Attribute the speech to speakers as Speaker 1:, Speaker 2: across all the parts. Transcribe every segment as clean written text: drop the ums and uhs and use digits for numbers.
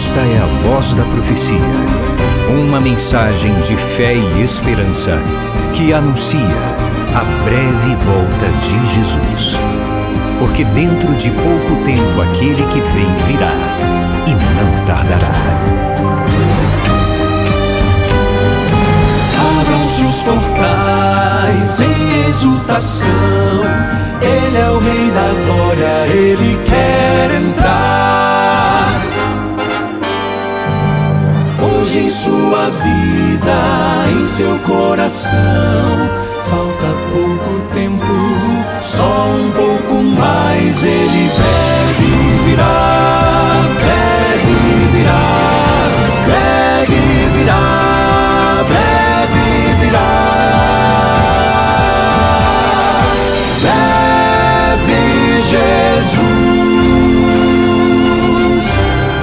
Speaker 1: Esta é a Voz da Profecia, uma mensagem de fé e esperança que anuncia a breve volta de Jesus. Porque dentro de pouco tempo aquele que vem virá e não tardará.
Speaker 2: Abram-se os portais em exultação, Ele é o Rei da Glória, Ele quer entrar. Hoje em sua vida, em seu coração, falta pouco tempo, só um pouco mais. Ele deve virar, deve virar, deve virar, deve virar. Deve Jesus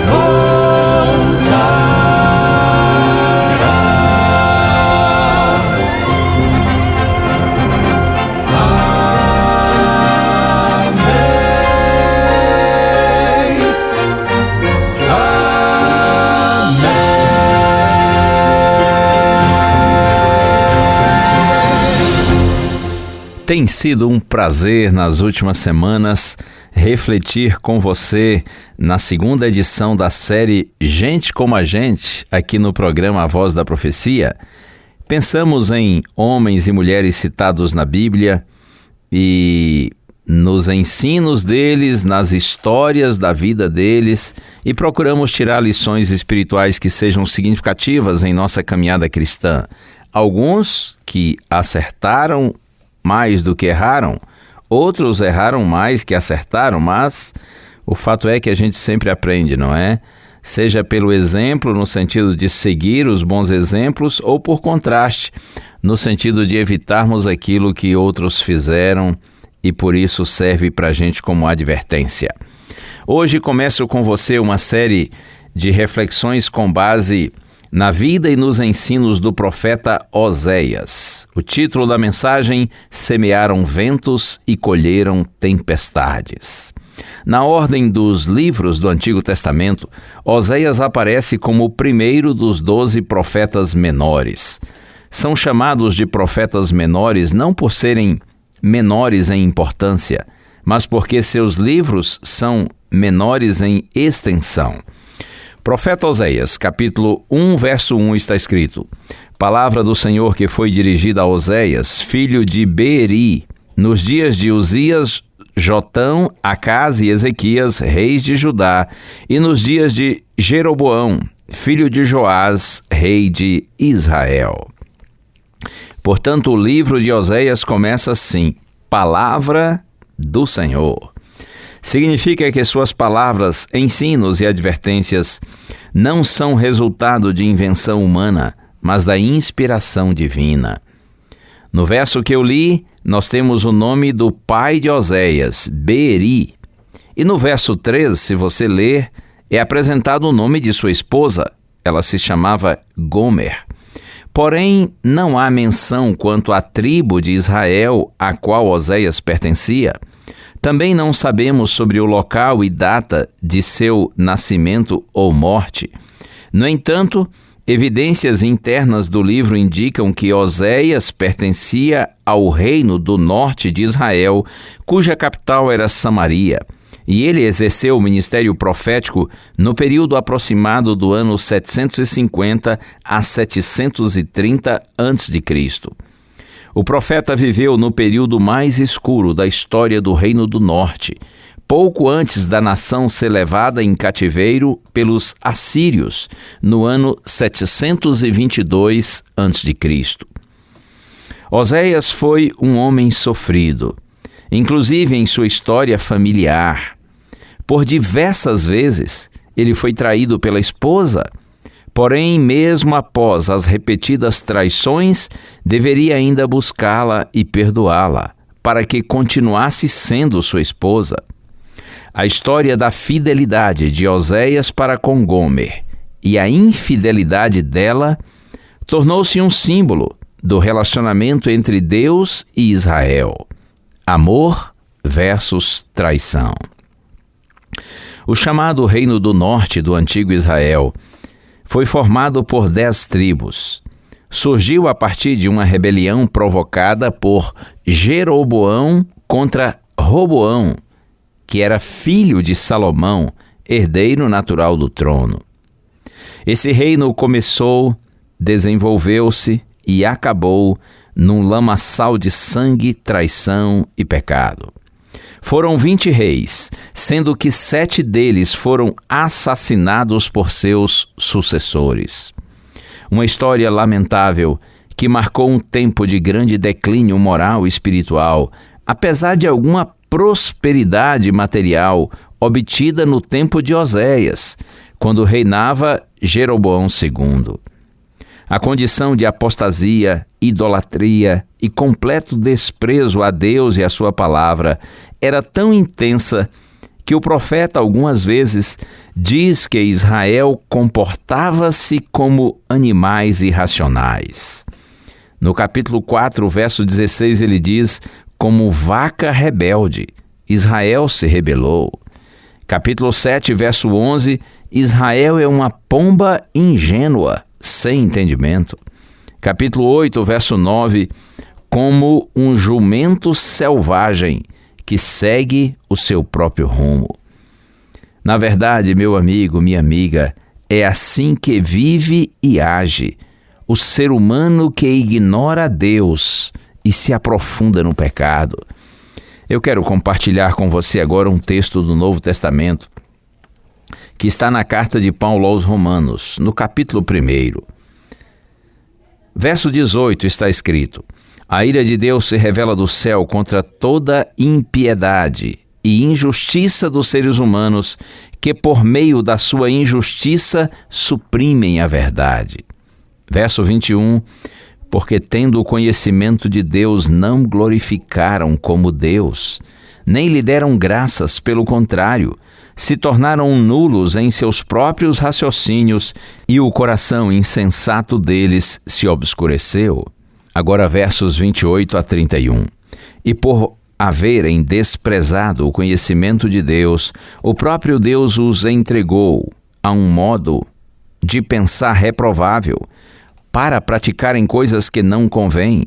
Speaker 2: voltar.
Speaker 3: Tem sido um prazer nas últimas semanas refletir com você na segunda edição da série Gente como a Gente, aqui no programa A Voz da Profecia. Pensamos em homens e mulheres citados na Bíblia e nos ensinos deles, nas histórias da vida deles, e procuramos tirar lições espirituais que sejam significativas em nossa caminhada cristã. Alguns que acertaram mais do que erraram, outros erraram mais que acertaram, mas o fato é que a gente sempre aprende, não é? Seja pelo exemplo, no sentido de seguir os bons exemplos, ou por contraste, no sentido de evitarmos aquilo que outros fizeram e por isso serve para a gente como advertência. Hoje começo com você uma série de reflexões com base na vida e nos ensinos do profeta Oséias. O título da mensagem: Semearam ventos e colheram tempestades. Na ordem dos livros do Antigo Testamento, Oséias aparece como o primeiro dos 12 profetas menores. São chamados de profetas menores não por serem menores em importância, mas porque seus livros são menores em extensão. Profeta Oséias, capítulo 1, verso 1, está escrito: Palavra do Senhor que foi dirigida a Oséias, filho de Beeri, nos dias de Uzias, Jotão, Acaz e Ezequias, reis de Judá, e nos dias de Jeroboão, filho de Joás, rei de Israel. Portanto, o livro de Oséias começa assim: Palavra do Senhor. Significa que suas palavras, ensinos e advertências não são resultado de invenção humana, mas da inspiração divina. No verso que eu li, nós temos o nome do pai de Oséias, Beeri. E no verso 3, se você ler, é apresentado o nome de sua esposa. Ela se chamava Gomer. Porém, não há menção quanto à tribo de Israel a qual Oséias pertencia. Também não sabemos sobre o local e data de seu nascimento ou morte. No entanto, evidências internas do livro indicam que Oséias pertencia ao reino do norte de Israel, cuja capital era Samaria, e ele exerceu o ministério profético no período aproximado do ano 750 a 730 a.C. O profeta viveu no período mais escuro da história do Reino do Norte, pouco antes da nação ser levada em cativeiro pelos assírios, no ano 722 a.C. Oséias foi um homem sofrido, inclusive em sua história familiar. Por diversas vezes, ele foi traído pela esposa. Porém, mesmo após as repetidas traições, deveria ainda buscá-la e perdoá-la, para que continuasse sendo sua esposa. A história da fidelidade de Oséias para com Gomer e a infidelidade dela tornou-se um símbolo do relacionamento entre Deus e Israel. Amor versus traição. O chamado Reino do Norte do antigo Israel foi formado por 10 tribos. Surgiu a partir de uma rebelião provocada por Jeroboão contra Roboão, que era filho de Salomão, herdeiro natural do trono. Esse reino começou, desenvolveu-se e acabou num lamaçal de sangue, traição e pecado. Foram 20 reis, sendo que 7 deles foram assassinados por seus sucessores. Uma história lamentável que marcou um tempo de grande declínio moral e espiritual, apesar de alguma prosperidade material obtida no tempo de Oséias, quando reinava Jeroboão II. A condição de apostasia, idolatria e completo desprezo a Deus e a sua palavra era tão intensa que o profeta algumas vezes diz que Israel comportava-se como animais irracionais. No capítulo 4, verso 16, ele diz: como vaca rebelde, Israel se rebelou. Capítulo 7, verso 11, Israel é uma pomba ingênua, sem entendimento. Capítulo 8, verso 9, como um jumento selvagem que segue o seu próprio rumo. Na verdade, meu amigo, minha amiga, é assim que vive e age o ser humano que ignora Deus e se aprofunda no pecado. Eu quero compartilhar com você agora um texto do Novo Testamento que está na carta de Paulo aos Romanos, no capítulo 1. Verso 18 está escrito: a ira de Deus se revela do céu contra toda impiedade e injustiça dos seres humanos que por meio da sua injustiça suprimem a verdade. Verso 21, porque tendo o conhecimento de Deus não glorificaram como Deus, nem lhe deram graças, pelo contrário, se tornaram nulos em seus próprios raciocínios e o coração insensato deles se obscureceu. Agora versos 28 a 31. E por haverem desprezado o conhecimento de Deus, o próprio Deus os entregou a um modo de pensar reprovável, para praticarem coisas que não convêm.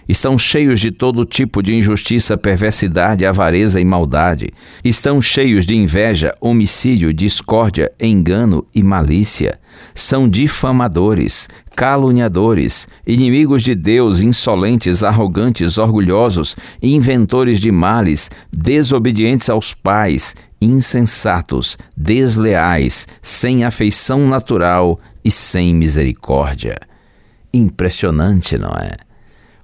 Speaker 3: Estão cheios de todo tipo de injustiça, perversidade, avareza e maldade. Estão cheios de inveja, homicídio, discórdia, engano e malícia. São difamadores, caluniadores, inimigos de Deus, insolentes, arrogantes, orgulhosos, inventores de males, desobedientes aos pais, insensatos, desleais, sem afeição natural e sem misericórdia. Impressionante, não é?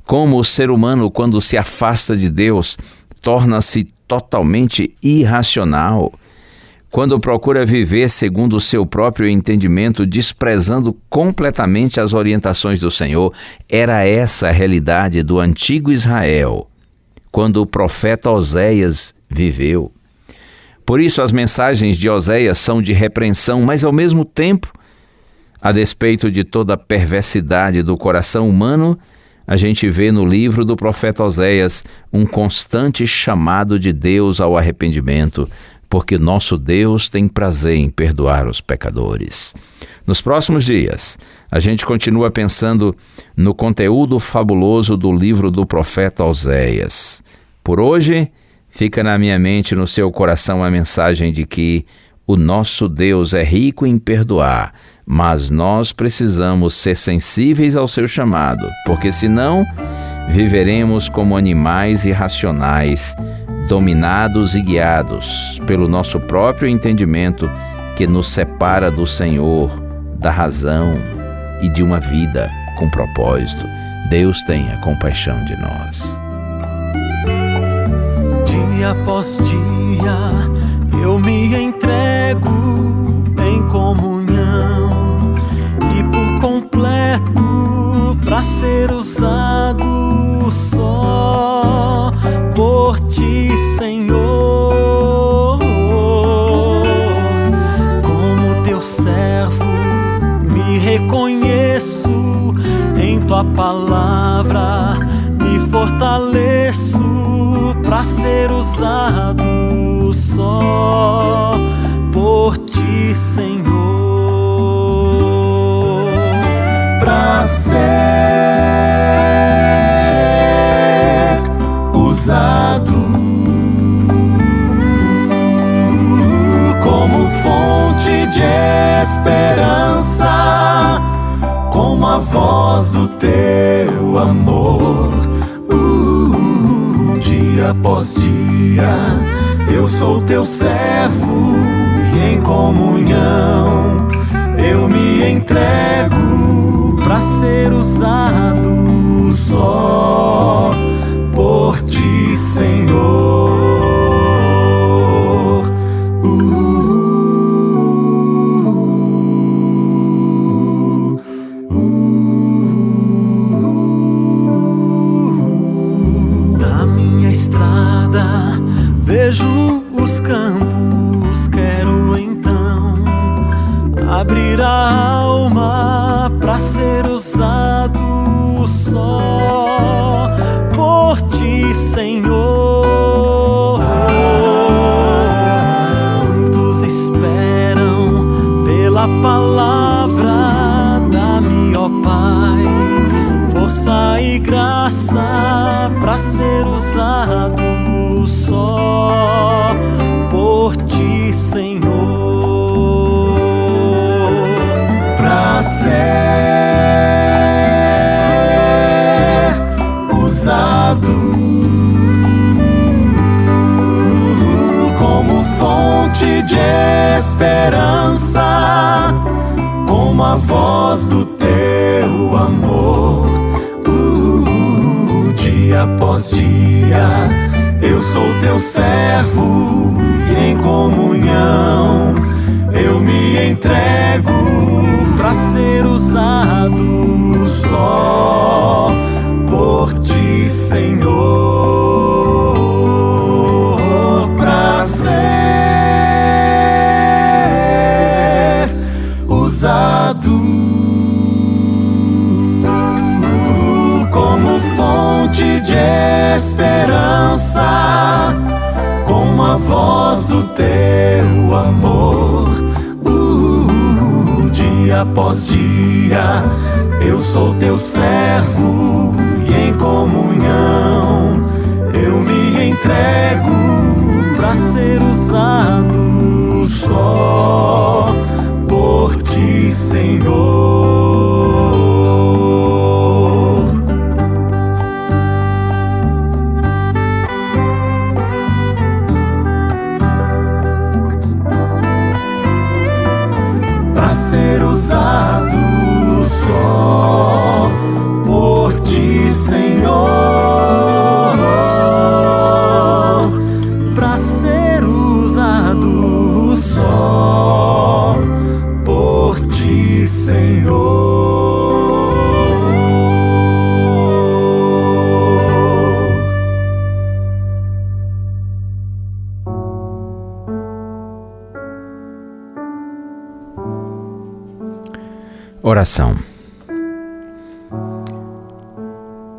Speaker 3: Como o ser humano, quando se afasta de Deus, torna-se totalmente irracional. Quando procura viver segundo o seu próprio entendimento, desprezando completamente as orientações do Senhor. Era essa a realidade do antigo Israel, quando o profeta Oséias viveu. Por isso as mensagens de Oséias são de repreensão, mas ao mesmo tempo, a despeito de toda a perversidade do coração humano, a gente vê no livro do profeta Oséias um constante chamado de Deus ao arrependimento, porque nosso Deus tem prazer em perdoar os pecadores. Nos próximos dias, a gente continua pensando no conteúdo fabuloso do livro do profeta Oséias. Por hoje, fica na minha mente e no seu coração a mensagem de que o nosso Deus é rico em perdoar, mas nós precisamos ser sensíveis ao seu chamado, porque senão viveremos como animais irracionais, dominados e guiados pelo nosso próprio entendimento que nos separa do Senhor, da razão e de uma vida com propósito. Deus tenha compaixão de nós.
Speaker 2: Dia após dia eu me entrego em comunhão e por completo para ser usado só por ti, Senhor. Como teu servo me reconheço em tua palavra, me fortaleço para ser usado só por Senhor, pra ser usado como fonte de esperança, como a voz do teu amor. Dia após dia eu sou teu servo e em comunhão eu me entrego pra ser usado só por ti, Senhor. Na minha estrada vejo os campos, quero então abrir a alma pra ser usado só por ti, Senhor. Muitos esperam pela palavra, dá-me, ó Pai, força e graça pra ser usado só por ti, Senhor, pra ser usado como fonte de esperança, como a voz do teu amor. Dia após dia eu sou teu servo e em comunhão eu me entrego pra ser usado só por ti, Senhor, pra ser usado como fonte de esperança, como a voz do teu amor. Dia após dia eu sou teu servo e em comunhão eu me entrego pra ser usado só por ti, Senhor. Ser usado só por ti, Senhor, pra ser usado só por ti, Senhor.
Speaker 3: Oração.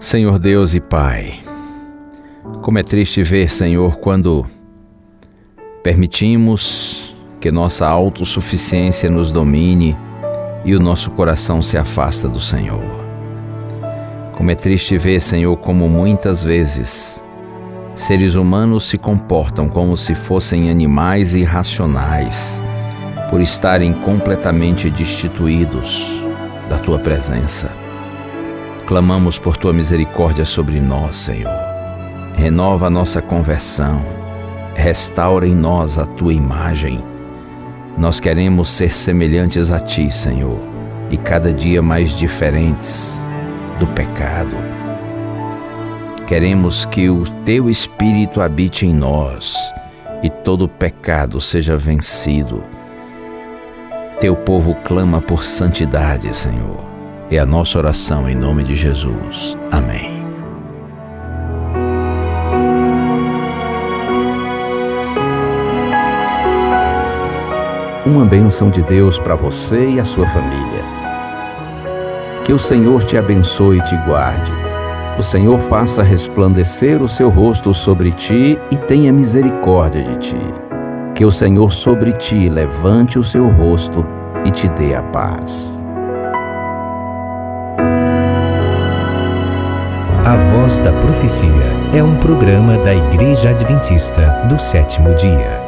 Speaker 3: Senhor Deus e Pai, como é triste ver, Senhor, quando permitimos que nossa autossuficiência nos domine e o nosso coração se afasta do Senhor. Como é triste ver, Senhor, como muitas vezes seres humanos se comportam como se fossem animais irracionais, por estarem completamente destituídos da Tua presença. Clamamos por Tua misericórdia sobre nós, Senhor. Renova a nossa conversão, restaura em nós a Tua imagem. Nós queremos ser semelhantes a Ti, Senhor, e cada dia mais diferentes do pecado. Queremos que o Teu Espírito habite em nós e todo pecado seja vencido. Teu povo clama por santidade, Senhor. É a nossa oração em nome de Jesus. Amém.
Speaker 1: Uma bênção de Deus para você e a sua família. Que o Senhor te abençoe e te guarde. O Senhor faça resplandecer o seu rosto sobre ti e tenha misericórdia de ti.
Speaker 4: Que o Senhor sobre ti levante o seu rosto e te dê a paz.
Speaker 1: A Voz da Profecia é um programa da Igreja Adventista do Sétimo Dia.